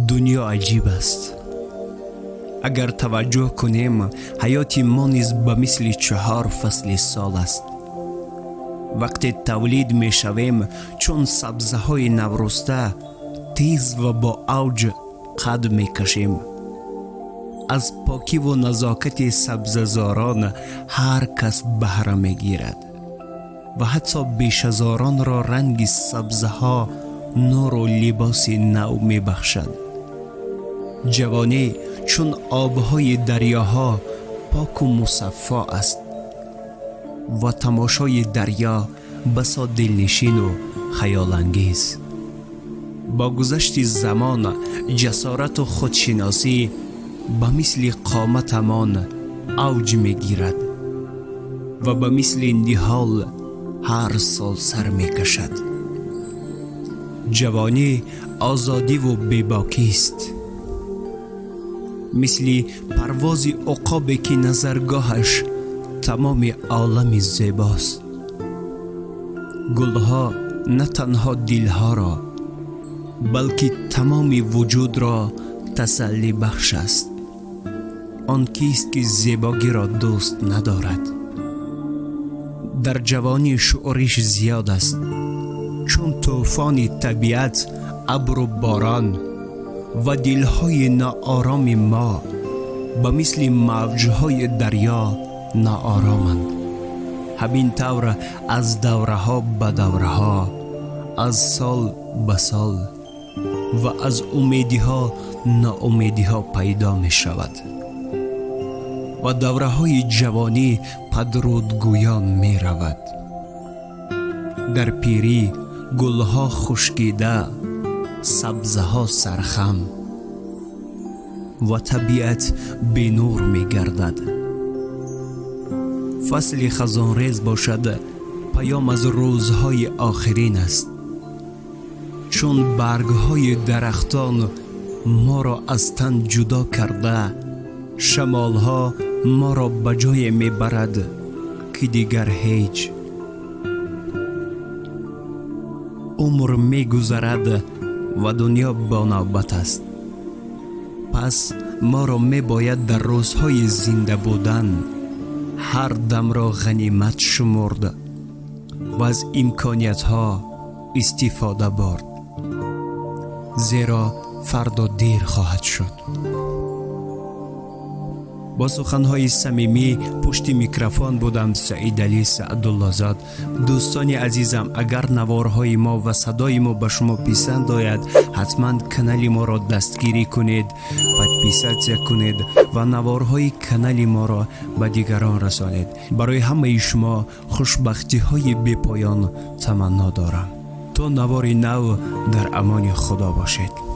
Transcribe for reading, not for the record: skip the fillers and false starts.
دنیا عجیب است. اگر توجه کنیم حیات ما نیز به مثل 4 فصل سال است. وقتی تولید می شویم چون سبزه های نورسته تیز و با اوج قد می کشیم. از پاکی و نزاکت سبززاران هر کس بهره می گیرد و حتی بیشزاران را رنگ سبزه ها نور و لباس نو می بخشد. جوانی چون آبهای دریاها پاک و مصفا است و تماشای دریا بسا دلنشین و خیال انگیز. با گذشت زمان جسارت و خودشناسی به مثل قامتمان اوج می گیرد و به مثل نهال هر سال سر می کشد. جوانی آزادی و بیباکی است، مثل پرواز عقابی که نظرگاهش تمام عالم زیباست. گلها نه تنها دلها را بلکه تمام وجود را تسلی بخش است. آن کیست که زیبایی را دوست ندارد؟ در جوانی شعورش زیاد است، چون طوفان طبیعت، ابر و باران و دلهای ناآرام ما به مثل موجهای دریا ناآرامند. همین طور از دوره ها به دوره ها، از سال به سال و از امیدی ها ناامیدی ها پیدا می شود و دوره های جوانی پدرودگویان می رود. در پیری گلها خشکیده، سبزه ها سرخم و طبیعت به نور می گردد. فصل خزانریز باشد پیام از روزهای آخرین است، چون برگهای درختان ما را از تن جدا کرده شمالها ما را به جای می برد که دیگر هیچ. عمر می گذرد و دنیا با نوبت است. پس ما را می باید در روزهای زنده بودن هر دم را غنیمت شمرد و از امکانیت ها استفاده برد، زیرا فردا دیر خواهد شد. با سخنهای صمیمی پشت میکروفون بودم سعید علی سعدالله زاد. دوستان عزیزم، اگر نوارهای ما و صدای ما به شما پسند آید حتما کانال ما را دستگیری کنید، پادپیساچیا کنید و نوارهای کانال ما را به دیگران رسانید. برای همه شما خوشبختی های بی پایان تمنا دارم. تا نوار نو، در امان خدا باشید.